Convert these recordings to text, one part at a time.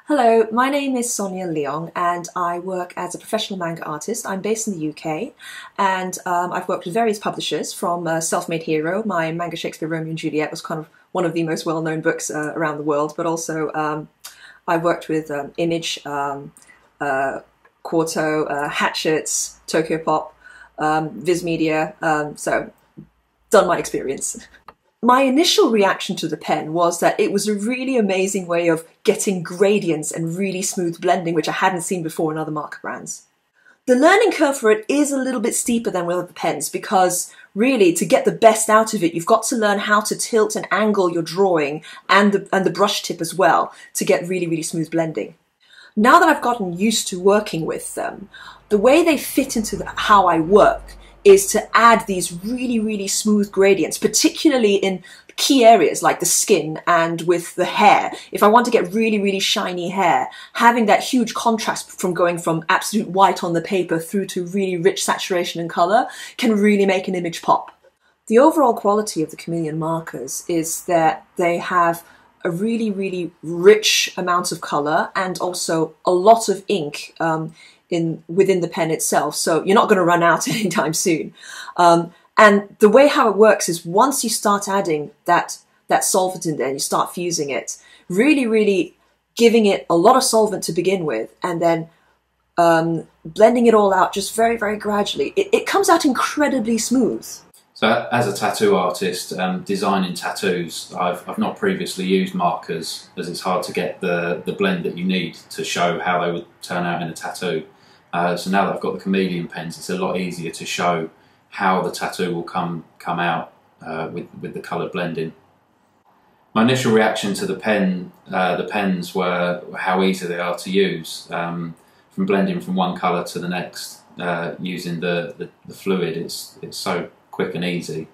Hello, my name is Sonia Leong and I work as a professional manga artist. I'm based in the UK and I've worked with various publishers from Self-Made Hero. My manga Shakespeare Romeo and Juliet was kind of one of the most well-known books around the world, but also I've worked with Image, Quarto, Hatchets, Tokyo Pop, Viz Media, so done my experience. My initial reaction to the pen was that it was a really amazing way of getting gradients and really smooth blending, which I hadn't seen before in other marker brands. The learning curve for it is a little bit steeper than with other pens because really to get the best out of it, you've got to learn how to tilt and angle your drawing and the brush tip as well to get really, really smooth blending. Now that I've gotten used to working with them, the way they fit into how I work is to add these really, really smooth gradients, particularly in key areas like the skin and with the hair. If I want to get really, really shiny hair, having that huge contrast from going from absolute white on the paper through to really rich saturation and color can really make an image pop. The overall quality of the Chameleon markers is that they have a really, really rich amount of color and also a lot of ink within the pen itself, so you're not going to run out anytime soon. And the way how it works is once you start adding that solvent in there and you start fusing it, really giving it a lot of solvent to begin with and then blending it all out just very gradually, it comes out incredibly smooth. So as a tattoo artist, designing tattoos, I've not previously used markers as it's hard to get the blend that you need to show how they would turn out in a tattoo. So now that I've got the Chameleon pens, it's a lot easier to show how the tattoo will come out with the colour blending. My initial reaction to the pens were how easy they are to use. From blending from one colour to the next, using the fluid, it's so quick and easy,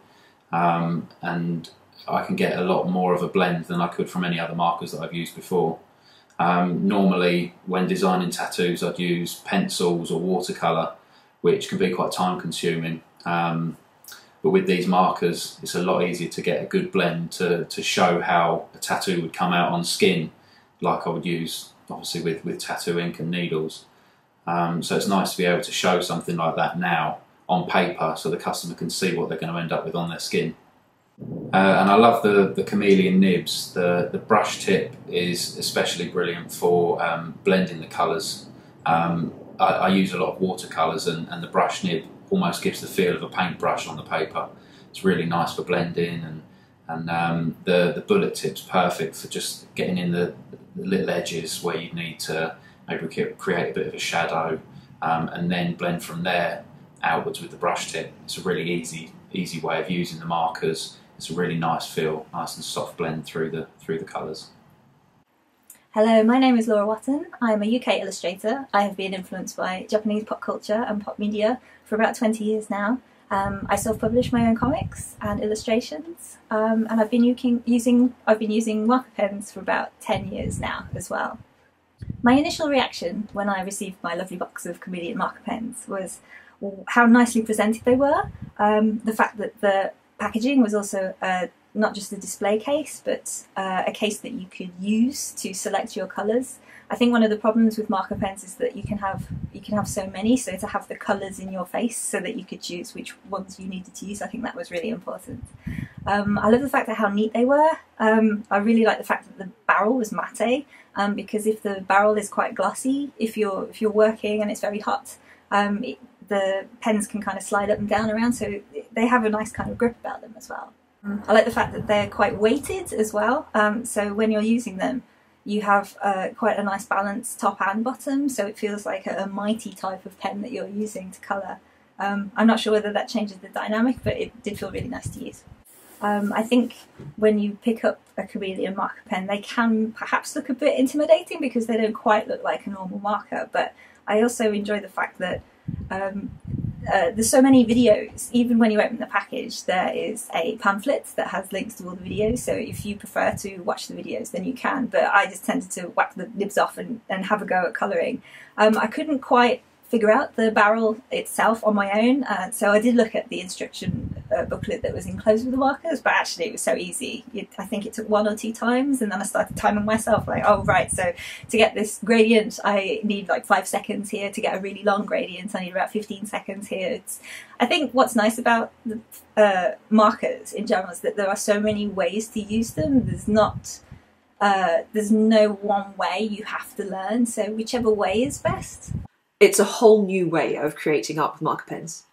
and I can get a lot more of a blend than I could from any other markers that I've used before. Normally when designing tattoos I'd use pencils or watercolour, which can be quite time consuming, but with these markers it's a lot easier to get a good blend to show how a tattoo would come out on skin, like I would use obviously with tattoo ink and needles. So it's nice to be able to show something like that now on paper so the customer can see what they're going to end up with on their skin. And I love the Chameleon nibs. The brush tip is especially brilliant for blending the colours. I use a lot of watercolours and the brush nib almost gives the feel of a paintbrush on the paper. It's really nice for blending, and the bullet tip's perfect for just getting in the little edges where you need to maybe create a bit of a shadow, and then blend from there outwards with the brush tip. It's a really easy way of using the markers. It's a really nice feel, nice and soft blend through the colours. Hello, my name is Laura Watton. I'm a UK illustrator. I have been influenced by Japanese pop culture and pop media for about 20 years now. I self-publish my own comics and illustrations, and I've been using marker pens for about 10 years now as well. My initial reaction when I received my lovely box of Chameleon marker pens was how nicely presented they were. The fact that the packaging was also not just a display case, but a case that you could use to select your colours. I think one of the problems with marker pens is that you can have so many, so to have the colours in your face so that you could choose which ones you needed to use, I think that was really important. I love the fact that how neat they were. I really like the fact that the barrel was matte, because if the barrel is quite glossy, if you're working and it's very hot, the pens can kind of slide up and down around, so they have a nice kind of grip about them as well. I like the fact that they're quite weighted as well, so when you're using them you have quite a nice balance top and bottom, so it feels like a mighty type of pen that you're using to colour. I'm not sure whether that changes the dynamic, but it did feel really nice to use. I think when you pick up a Chameleon marker pen they can perhaps look a bit intimidating because they don't quite look like a normal marker, but I also enjoy the fact that there's so many videos. Even when you open the package there is a pamphlet that has links to all the videos, so if you prefer to watch the videos then you can, but I just tended to whack the nibs off and have a go at colouring. I couldn't quite figure out the barrel itself on my own, so I did look at the instruction a booklet that was enclosed with the markers, but actually it was so easy. I think it took 1 or 2 times, and then I started timing myself, like, oh right, so to get this gradient I need like 5 seconds here, to get a really long gradient I need about 15 seconds here. I think what's nice about the markers in general is that there are so many ways to use them. There's no one way you have to learn, so whichever way is best. It's a whole new way of creating art with marker pens.